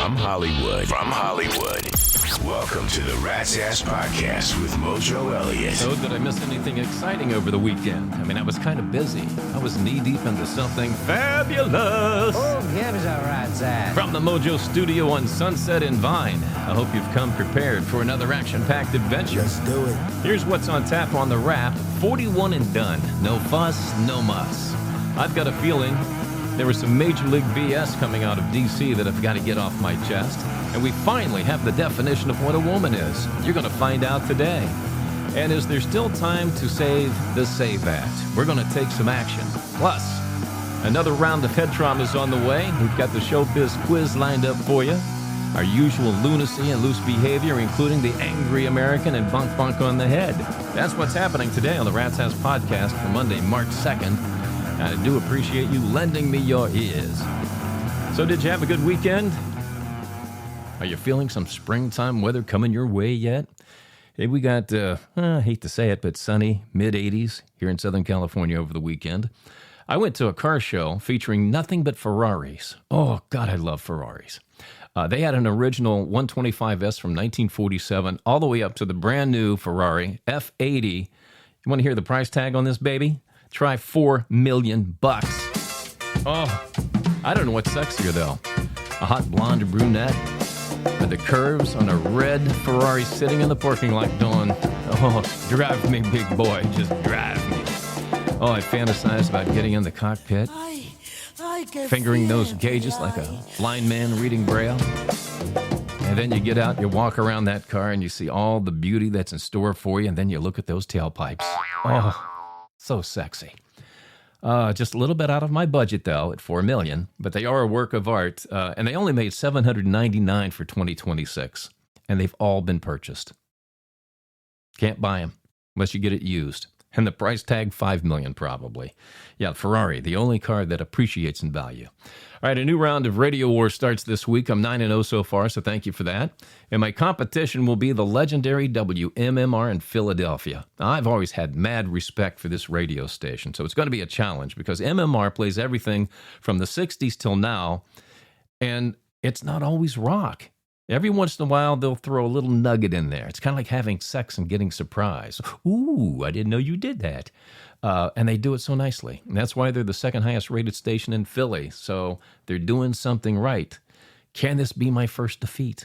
From Hollywood. Welcome to the Rat's Ass Podcast with Mojo Elliott. So, did I miss anything exciting over the weekend? I mean, I was kind of busy. I was knee-deep into something fabulous. Oh, give us a rat's ass. From the Mojo Studio on Sunset and Vine, I hope you've come prepared for another action-packed adventure. Let's do it. Here's what's on tap on the Wrap. 41 and done. No fuss, no muss. I've got a feeling there was some Major League BS coming out of D.C. that I've got to get off my chest. And we finally have the definition of what a woman is. You're going to find out today. And is there still time to save the SAVE Act? We're going to take some action. Plus, another round of head trauma is on the way. We've got the Showbiz quiz lined up for you. Our usual lunacy and loose behavior, including the angry American and bunk on the head. That's what's happening today on the Rat's Ass Podcast for Monday, March 2nd. And I do appreciate you lending me your ears. So did you have a good weekend? Are you feeling some springtime weather coming your way yet? Hey, we got, I hate to say it, but sunny, mid-80s here in Southern California over the weekend. I went to a car show featuring nothing but Ferraris. Oh, God, I love Ferraris. They had an original 125S from 1947 all the way up to the brand new Ferrari F80. You want to hear the price tag on this baby? Try $4 million. Oh, I don't know what's sexier, though. A hot blonde brunette with the curves on a red Ferrari sitting in the parking lot going, oh, drive me, big boy, just drive me. Oh, I fantasize about getting in the cockpit, fingering those gauges like a blind man reading Braille. And then you get out, you walk around that car, and you see all the beauty that's in store for you, and then you look at those tailpipes. Oh, so sexy. Just a little bit out of my budget, though, at $4 million, but they are a work of art, and they only made $799 for 2026, and they've all been purchased. Can't buy them unless you get it used. And the price tag, $5 million probably. Yeah, Ferrari, the only car that appreciates in value. All right, a new round of Radio War starts this week. I'm 9-0 so far, so thank you for that. And my competition will be the legendary WMMR in Philadelphia. Now, I've always had mad respect for this radio station, so it's going to be a challenge because MMR plays everything from the 60s till now, and it's not always rock. Every once in a while, they'll throw a little nugget in there. It's kind of like having sex and getting surprised. Ooh, I didn't know you did that. And they do it so nicely. And that's why they're the second highest rated station in Philly. So they're doing something right. Can this be my first defeat?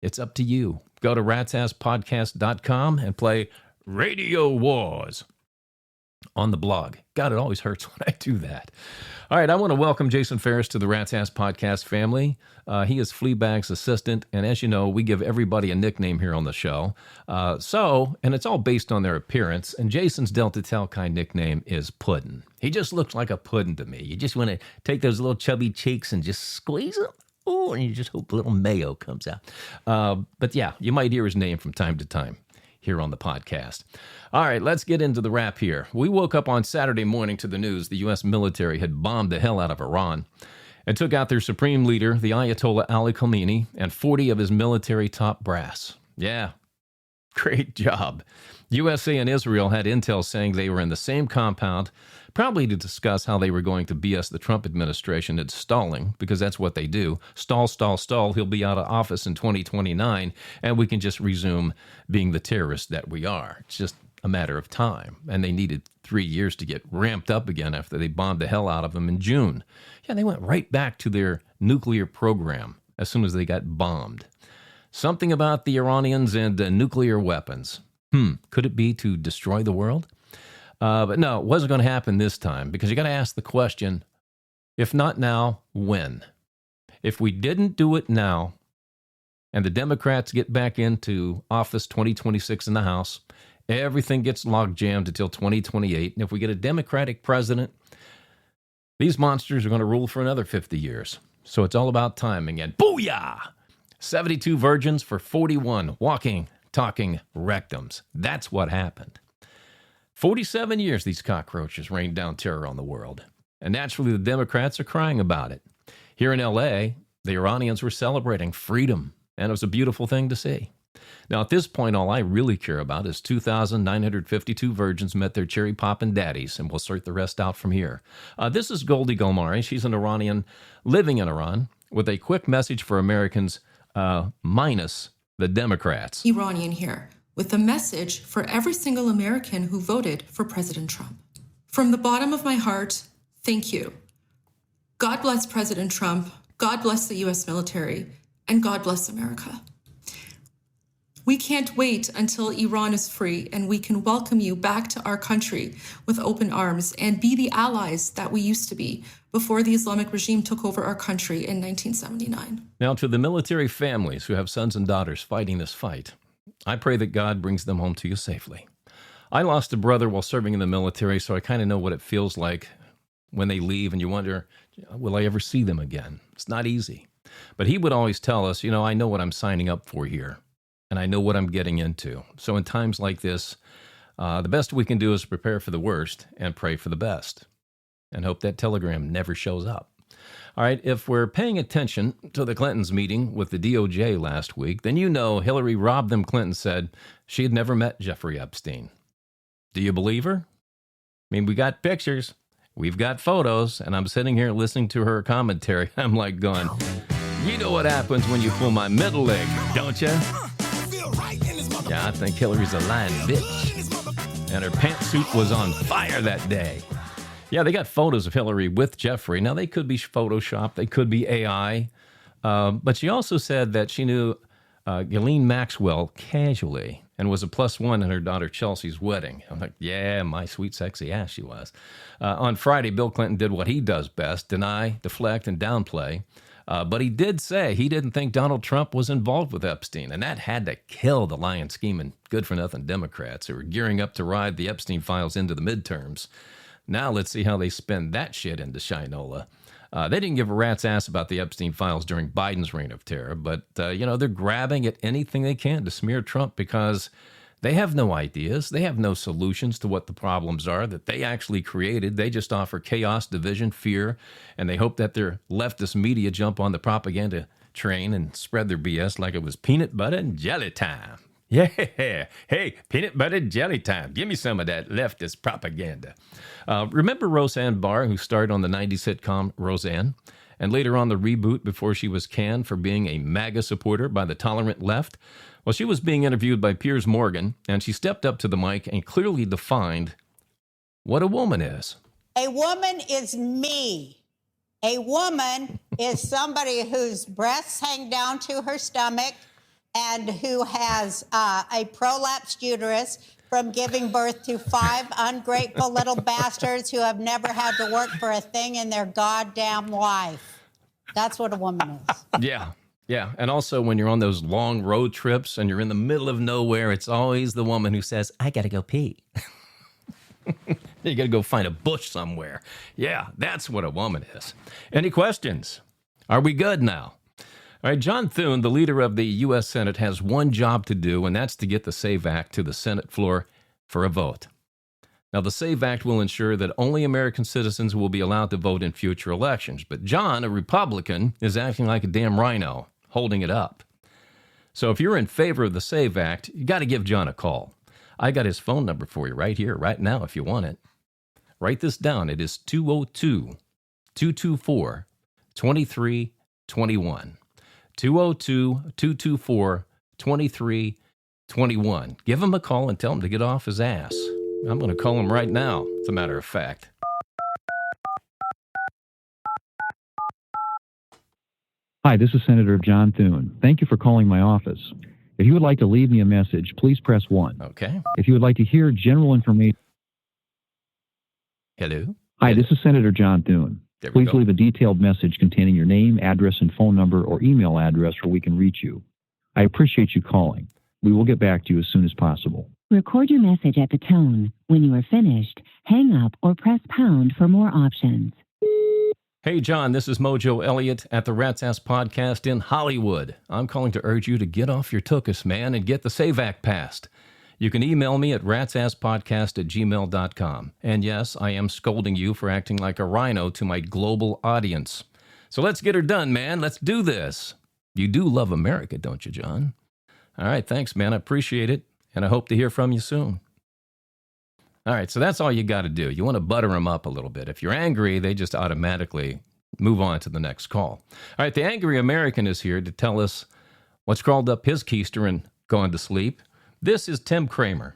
It's up to you. Go to ratsasspodcast.com and play Radio Wars on the blog. God, it always hurts when I do that. All right, I want to welcome Jason Ferris to the Rat's Ass Podcast family. He is Fleabag's assistant, and as you know, we give everybody a nickname here on the show. And it's all based on their appearance, and Jason's Delta Telkai nickname is Puddin'. He just looks like a puddin' to me. You just want to take those little chubby cheeks and just squeeze them. Oh, and you just hope a little mayo comes out. But yeah, you might hear his name from time to time here on the podcast. All right, let's get into the wrap here. We woke up on Saturday morning to the news the U.S. military had bombed the hell out of Iran and took out their supreme leader, the Ayatollah Ali Khamenei, and 40 of his military top brass. Yeah, great job. USA and Israel had intel saying they were in the same compound, probably to discuss how they were going to BS the Trump administration at stalling, because that's what they do. Stall. He'll be out of office in 2029, and we can just resume being the terrorists that we are. It's just a matter of time. And they needed 3 years to get ramped up again after they bombed the hell out of them in June. Yeah, they went right back to their nuclear program as soon as they got bombed. Something about the Iranians and nuclear weapons. Could it be to destroy the world? But no, it wasn't going to happen this time because you got to ask the question, if not now, when? If we didn't do it now and the Democrats get back into office 2026 in the House, everything gets log jammed until 2028. And if we get a Democratic president, these monsters are going to rule for another 50 years. So it's all about timing. And booyah! 72 virgins for 41 walking, talking rectums. That's what happened. 47 years these cockroaches rained down terror on the world. And naturally, the Democrats are crying about it. Here in L.A., the Iranians were celebrating freedom, and it was a beautiful thing to see. Now, at this point, all I really care about is 2,952 virgins met their cherry-poppin' daddies, and we'll sort the rest out from here. This is Goldie Golmari. She's an Iranian living in Iran. with a quick message for Americans, minus the Democrats. Iranian here, with a message for every single American who voted for President Trump. From the bottom of my heart, thank you. God bless President Trump, God bless the U.S. military, and God bless America. We can't wait until Iran is free and we can welcome you back to our country with open arms and be the allies that we used to be before the Islamic regime took over our country in 1979. Now, to the military families who have sons and daughters fighting this fight, I pray that God brings them home to you safely. I lost a brother while serving in the military, so I kind of know what it feels like when they leave and you wonder, will I ever see them again? It's not easy. But he would always tell us, I know what I'm signing up for here, and I know what I'm getting into. So in times like this, the best we can do is prepare for the worst and pray for the best, and hope that telegram never shows up. All right, if we're paying attention to the Clintons' meeting with the DOJ last week, then Hillary robbed them. Clinton said she had never met Jeffrey Epstein. Do you believe her? We got pictures, we've got photos, and I'm sitting here listening to her commentary. I'm like going, you know what happens when you pull my middle leg, don't you? Yeah, I think Hillary's a lying bitch. And her pantsuit was on fire that day. Yeah, they got photos of Hillary with Jeffrey. Now, they could be Photoshop, they could be AI. But she also said that she knew Ghislaine Maxwell casually and was a +1 in her daughter Chelsea's wedding. I'm like, yeah, my sweet, sexy ass she was. On Friday, Bill Clinton did what he does best, deny, deflect, and downplay. But he did say he didn't think Donald Trump was involved with Epstein, and that had to kill the lying, scheming, good-for-nothing Democrats who were gearing up to ride the Epstein files into the midterms. Now let's see how they spin that shit into Shinola. They didn't give a rat's ass about the Epstein files during Biden's reign of terror, but, they're grabbing at anything they can to smear Trump because they have no ideas. They have no solutions to what the problems are that they actually created. They just offer chaos, division, fear, and they hope that their leftist media jump on the propaganda train and spread their BS like it was peanut butter and jelly time. Yeah, hey, peanut butter jelly time. Give me some of that leftist propaganda. Remember Roseanne Barr, who starred on the 90s sitcom Roseanne, and later on the reboot before she was canned for being a MAGA supporter by the tolerant left? Well, she was being interviewed by Piers Morgan, and she stepped up to the mic and clearly defined what a woman is. A woman is me. A woman is somebody whose breasts hang down to her stomach and who has a prolapsed uterus from giving birth to 5 ungrateful little bastards who have never had to work for a thing in their goddamn life. That's what a woman is. Yeah. And also when you're on those long road trips and you're in the middle of nowhere, it's always the woman who says, I got to go pee. You got to go find a bush somewhere. Yeah, that's what a woman is. Any questions? Are we good now? All right, John Thune, the leader of the U.S. Senate, has one job to do, and that's to get the SAVE Act to the Senate floor for a vote. Now, the SAVE Act will ensure that only American citizens will be allowed to vote in future elections. But John, a Republican, is acting like a damn rhino, holding it up. So if you're in favor of the SAVE Act, you got to give John a call. I got his phone number for you right here, right now, if you want it. Write this down. It is 202-224-2321. 202-224-2321. Give him a call and tell him to get off his ass. I'm going to call him right now, as a matter of fact. Hi, this is Senator John Thune. Thank you for calling my office. If you would like to leave me a message, please press 1. Okay. If you would like to hear general information... Hello? Hi, this is Senator John Thune. Please leave a detailed message containing your name, address, and phone number or email address where we can reach you. I appreciate you calling. We will get back to you as soon as possible. Record your message at the tone. When you are finished, hang up or press pound for more options. Hey, John, this is Mojo Elliott at the Rat's Ass Podcast in Hollywood. I'm calling to urge you to get off your tuchus, man, and get the SAVE Act passed. You can email me at ratsasspodcast@gmail.com. And yes, I am scolding you for acting like a rhino to my global audience. So let's get her done, man. Let's do this. You do love America, don't you, John? All right, thanks, man. I appreciate it, and I hope to hear from you soon. All right, so that's all you got to do. You want to butter them up a little bit. If you're angry, they just automatically move on to the next call. All right, the Angry American is here to tell us what's crawled up his keister and gone to sleep. This is Tim Kramer.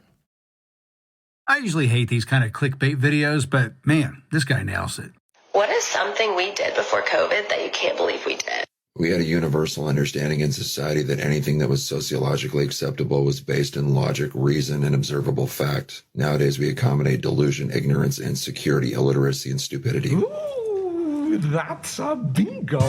I usually hate these kind of clickbait videos, but man, this guy nails it. What is something we did before COVID that you can't believe we did? We had a universal understanding in society that anything that was sociologically acceptable was based in logic, reason, and observable fact. Nowadays, we accommodate delusion, ignorance, insecurity, illiteracy, and stupidity. Ooh, that's a bingo.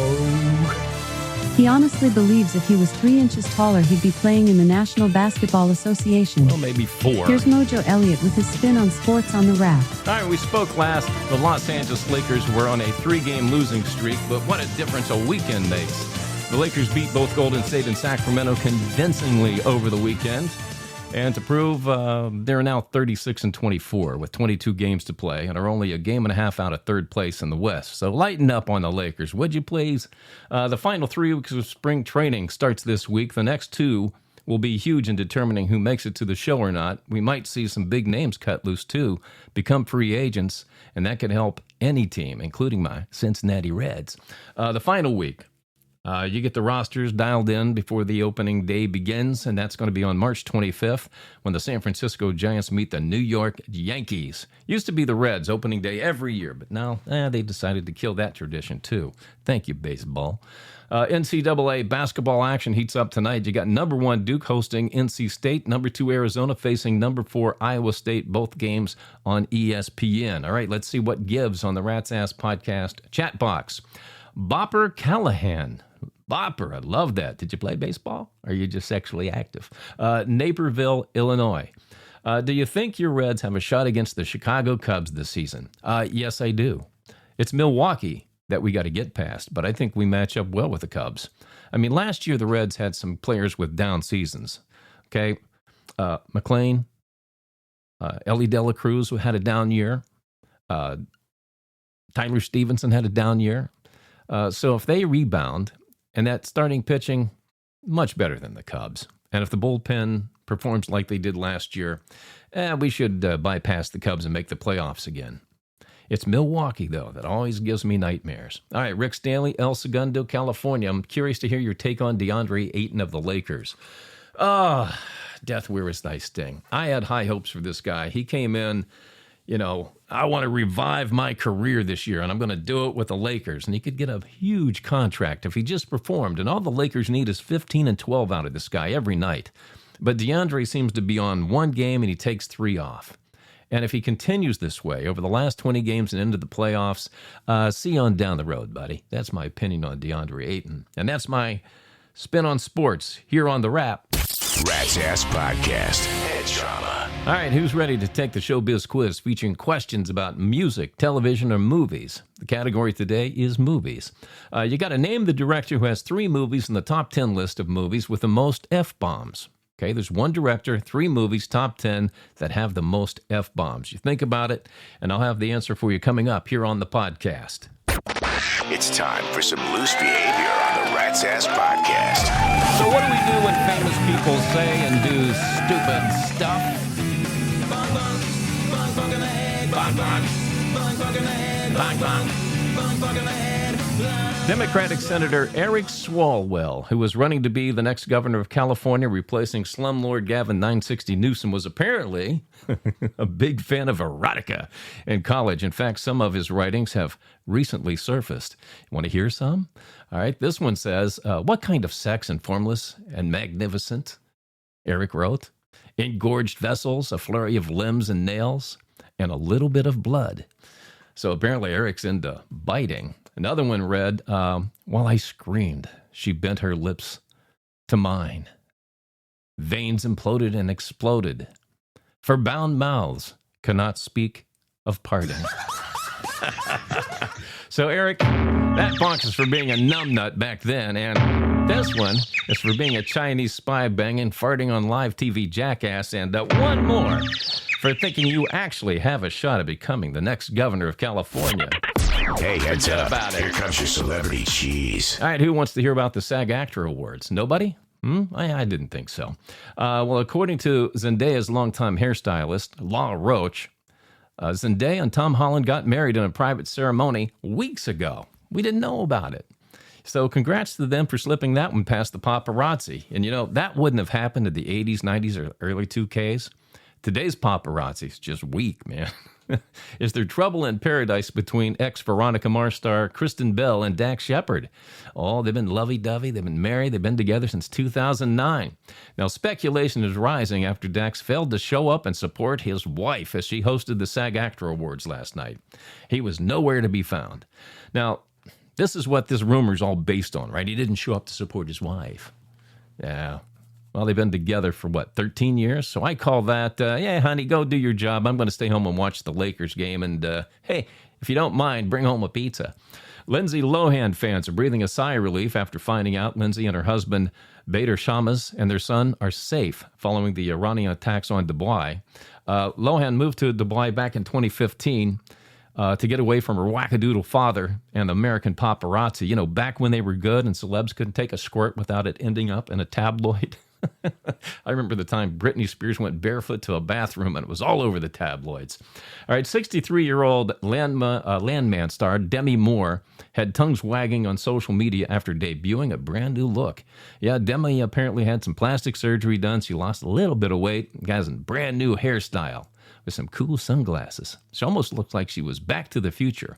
He honestly believes if he was 3 inches taller, he'd be playing in the National Basketball Association. Well, maybe 4. Here's Mojo Elliott with his spin on sports on the Wrap. All right, we spoke last. The Los Angeles Lakers were on a 3-game losing streak, but what a difference a weekend makes. The Lakers beat both Golden State and Sacramento convincingly over the weekend. And to prove, they're now 36-24 with 22 games to play and are only a game and a half out of third place in the West. So lighten up on the Lakers, would you please? The final 3 weeks of spring training starts this week. The next 2 will be huge in determining who makes it to the show or not. We might see some big names cut loose, too, become free agents, and that could help any team, including my Cincinnati Reds. The final week. You get the rosters dialed in before the opening day begins, and that's going to be on March 25th when the San Francisco Giants meet the New York Yankees. Used to be the Reds opening day every year, but now they decided to kill that tradition too. Thank you, baseball. NCAA basketball action heats up tonight. You got number 1 Duke hosting NC State, number 2 Arizona facing number 4 Iowa State, both games on ESPN. All right, let's see what gives on the Rat's Ass Podcast chat box. Bopper Callahan. Bopper, I love that. Did you play baseball? Or are you just sexually active? Naperville, Illinois. Do you think your Reds have a shot against the Chicago Cubs this season? Yes, I do. It's Milwaukee that we got to get past, but I think we match up well with the Cubs. I mean, last year the Reds had some players with down seasons. Okay, McClain, Ellie De La Cruz had a down year. Tyler Stevenson had a down year. So if they rebound, and that starting pitching, much better than the Cubs. And if the bullpen performs like they did last year, we should bypass the Cubs and make the playoffs again. It's Milwaukee, though, that always gives me nightmares. All right, Rick Stanley, El Segundo, California. I'm curious to hear your take on DeAndre Ayton of the Lakers. Death, where is thy sting? I had high hopes for this guy. He came in, I want to revive my career this year, and I'm going to do it with the Lakers. And he could get a huge contract if he just performed. And all the Lakers need is 15 and 12 out of this guy every night. But DeAndre seems to be on 1 game, and he takes 3 off. And if he continues this way over the last 20 games and into the playoffs, see you on down the road, buddy. That's my opinion on DeAndre Ayton. And that's my spin on sports here on The Wrap. Rat's Ass Podcast. Head trauma. All right, who's ready to take the Showbiz Quiz featuring questions about music, television, or movies? The category today is movies. You got to name the director who has 3 movies in the top 10 list of movies with the most F-bombs. Okay, there's 1 director, 3 movies, top 10 that have the most F-bombs. You think about it, and I'll have the answer for you coming up here on the podcast. It's time for some loose behavior on the Rat's Ass Podcast. So what do we do when famous people say and do stupid stuff? Democratic Senator Eric Swalwell, who was running to be the next governor of California, replacing slumlord Gavin 960 Newsom, was apparently a big fan of erotica in college. In fact, some of his writings have recently surfaced. You want to hear some? All right, this one says, what kind of sex and formless and magnificent? Eric wrote, engorged vessels, a flurry of limbs and nails, and a little bit of blood. So apparently Eric's into biting. Another one read, while I screamed, she bent her lips to mine. Veins imploded and exploded. For bound mouths cannot speak of parting. So, Eric, that box is for being a numbnut back then, and this one is for being a Chinese spy banging, farting on live TV jackass, and one more for thinking you actually have a shot at becoming the next governor of California. Hey, heads up. About it. Here comes your celebrity cheese. All right, who wants to hear about the SAG-AFTRA Awards? Nobody? I didn't think so. Well, according to Zendaya's longtime hairstylist, Law Roach, Zendaya and Tom Holland got married in a private ceremony weeks ago. We didn't know about it. So congrats to them for slipping that one past the paparazzi. And, that wouldn't have happened in the 80s, 90s, or early 2Ks. Today's paparazzi is just weak, man. Is there trouble in paradise between ex-Veronica Mars star Kristen Bell and Dax Shepard? Oh, they've been lovey-dovey. They've been married. They've been together since 2009. Now, speculation is rising after Dax failed to show up and support his wife as she hosted the SAG-AFTRA Awards last night. He was nowhere to be found. Now, this is what this rumor is all based on, right? He didn't show up to support his wife. Yeah. Well, they've been together for, 13 years? So I call that, yeah, honey, go do your job. I'm going to stay home and watch the Lakers game. And, hey, if you don't mind, bring home a pizza. Lindsay Lohan fans are breathing a sigh of relief after finding out Lindsay and her husband, Bader Shammas, and their son are safe following the Iranian attacks on Dubai. Lohan moved to Dubai back in 2015 to get away from her wackadoodle father and American paparazzi. Back when they were good and celebs couldn't take a squirt without it ending up in a tabloid. I remember the time Britney Spears went barefoot to a bathroom and it was all over the tabloids. All right, 63-year-old Landman star Demi Moore had tongues wagging on social media after debuting a brand new look. Yeah, Demi apparently had some plastic surgery done. She lost a little bit of weight and got a brand new hairstyle with some cool sunglasses. She almost looked like she was back to the future.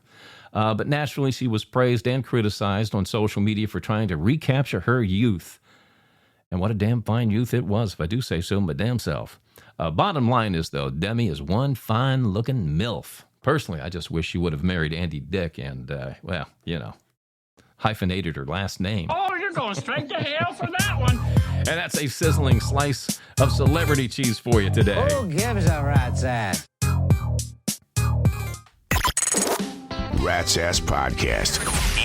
But naturally, she was praised and criticized on social media for trying to recapture her youth. And what a damn fine youth it was, if I do say so my damn self. Bottom line is, though, Demi is one fine-looking MILF. Personally, I just wish she would have married Andy Dick and, hyphenated her last name. Oh, you're going straight to hell for that one. And that's a sizzling slice of celebrity cheese for you today. Who gives a rat's ass? Rat's Ass Podcast.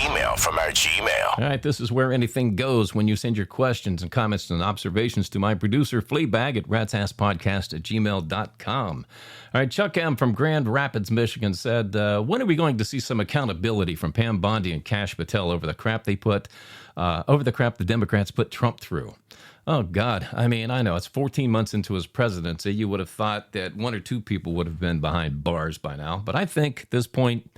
Email from our Gmail. All right, this is where anything goes when you send your questions and comments and observations to my producer, Fleabag, at ratsaspodcast@gmail.com. All right, Chuck M. from Grand Rapids, Michigan said, when are we going to see some accountability from Pam Bondi and Kash Patel over the crap the Democrats put Trump through? Oh, God. I mean, I know it's 14 months into his presidency. You would have thought that one or two people would have been behind bars by now. But I think at this point,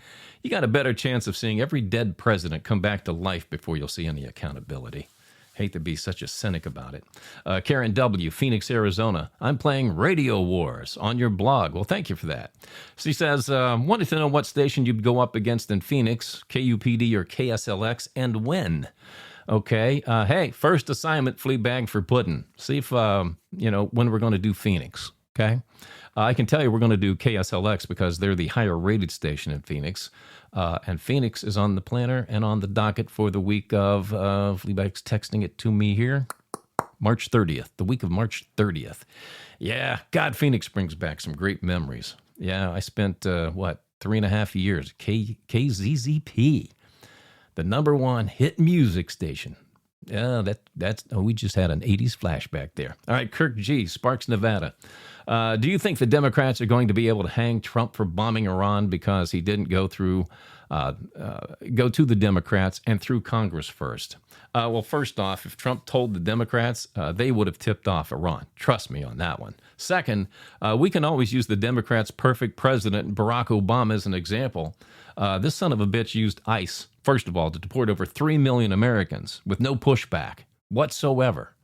you got a better chance of seeing every dead president come back to life before you'll see any accountability. Hate to be such a cynic about it. Karen W., Phoenix, Arizona. I'm playing Radio Wars on your blog. Well, thank you for that. She says, wanted to know what station you'd go up against in Phoenix, KUPD or KSLX, and when. Okay. Hey, first assignment, Fleabag for Puddin'. See if, when we're going to do Phoenix. Okay. I can tell you we're going to do KSLX because they're the higher rated station in Phoenix. And Phoenix is on the planner and on the docket for the week of, Fleabag's texting it to me here, March 30th, the week of March 30th. Yeah, God, Phoenix brings back some great memories. Yeah, I spent, 3.5 years at KZZP, the number one hit music station. Yeah, we just had an 80s flashback there. All right, Kirk G., Sparks, Nevada. Do you think the Democrats are going to be able to hang Trump for bombing Iran because he didn't go to the Democrats and through Congress first? Well, first off, if Trump told the Democrats, they would have tipped off Iran. Trust me on that one. Second, we can always use the Democrats' perfect president, Barack Obama, as an example. This son of a bitch used ICE, first of all, to deport over 3 million Americans with no pushback whatsoever.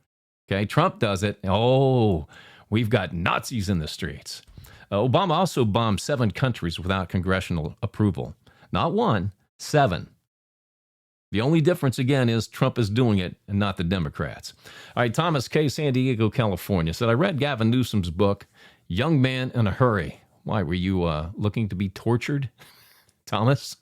Okay, Trump does it. Oh, we've got Nazis in the streets. Obama also bombed 7 countries without congressional approval. Not 1, 7. The only difference, again, is Trump is doing it and not the Democrats. All right, Thomas K., San Diego, California, said, I read Gavin Newsom's book, Young Man in a Hurry. Why, were you looking to be tortured, Thomas?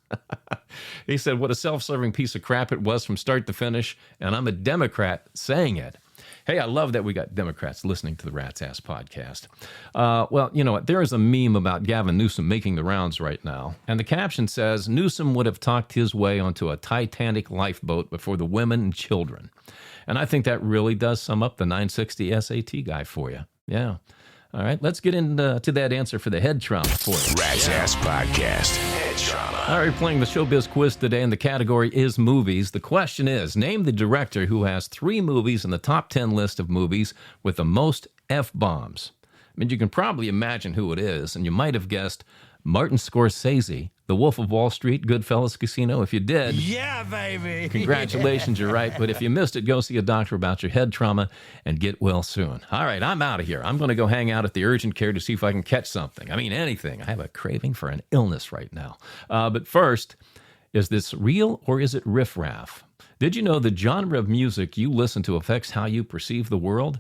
He said, what a self-serving piece of crap it was from start to finish, and I'm a Democrat saying it. Hey, I love that we got Democrats listening to the Rat's Ass podcast. Well, you know what? There is a meme about Gavin Newsom making the rounds right now. And the caption says, Newsom would have talked his way onto a Titanic lifeboat before the women and children. And I think that really does sum up the 960 SAT guy for you. Yeah. All right, let's get into that answer for the head trauma for you. Rat's Ass Podcast. Head trauma. All right, playing the Showbiz quiz today, and the category is movies. The question is, name the director who has 3 movies in the top 10 list of movies with the most F-bombs. I mean, you can probably imagine who it is, and you might have guessed Martin Scorsese, The Wolf of Wall Street, Goodfellas Casino? If you did, Yeah, baby. congratulations, you're right. But if you missed it, go see a doctor about your head trauma and get well soon. All right, I'm out of here. I'm going to go hang out at the urgent care to see if I can catch something. I mean, anything. I have a craving for an illness right now. But first, is this real or is it riffraff? Did you know the genre of music you listen to affects how you perceive the world?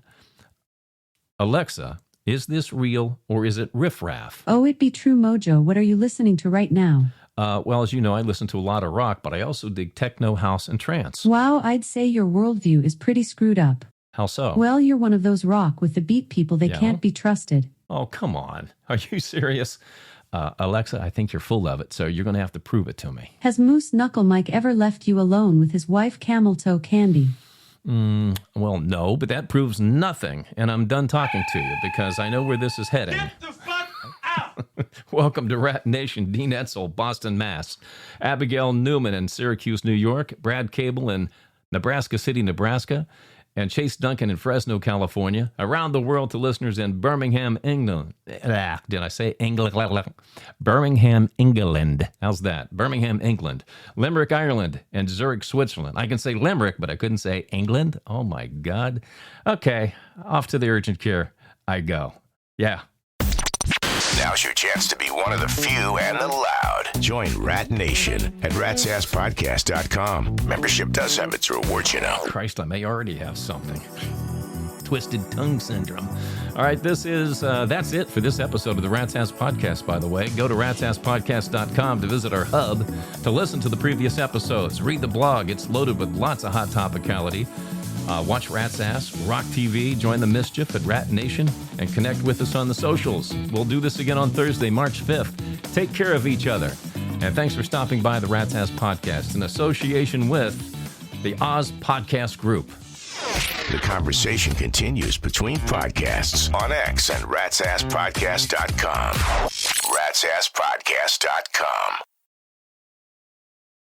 Alexa, is this real or is it riffraff? Oh, it be true, Mojo. What are you listening to right now? Well, as you know, I listen to a lot of rock, but I also dig techno, house, and trance. Wow, I'd say your worldview is pretty screwed up. How so? Well, you're one of those rock with the beat people that can't be trusted. Oh, come on. Are you serious? Alexa, I think you're full of it, so you're going to have to prove it to me. Has Moose Knuckle Mike ever left you alone with his wife Camel Toe Candy? Well, no, but that proves nothing, and I'm done talking to you because I know where this is heading. Get the fuck out! Welcome to Rat Nation. Dean Etzel, Boston, Mass. Abigail Newman in Syracuse, New York. Brad Cable in Nebraska City, Nebraska. And Chase Duncan in Fresno, California. Around the world to listeners in Birmingham, England. Did I say England? Birmingham, England. How's that? Birmingham, England. Limerick, Ireland. And Zurich, Switzerland. I can say Limerick, but I couldn't say England. Oh, my God. Okay, off to the urgent care I go. Yeah. Now's your chance to be one of the few and the loud. Join Rat Nation at ratsasspodcast.com. Membership does have its rewards, you know. Christ, I may already have something. Twisted tongue syndrome. All right, that's it for this episode of the Rat's Ass Podcast, by the way. Go to ratsasspodcast.com to visit our hub to listen to the previous episodes. Read the blog. It's loaded with lots of hot topicality. Watch Rat's Ass, Rock TV, join the mischief at Rat Nation, and connect with us on the socials. We'll do this again on Thursday, March 5th. Take care of each other. And thanks for stopping by the Rat's Ass Podcast in association with the Oz Podcast Group. The conversation continues between podcasts on X and ratsasspodcast.com. ratsasspodcast.com.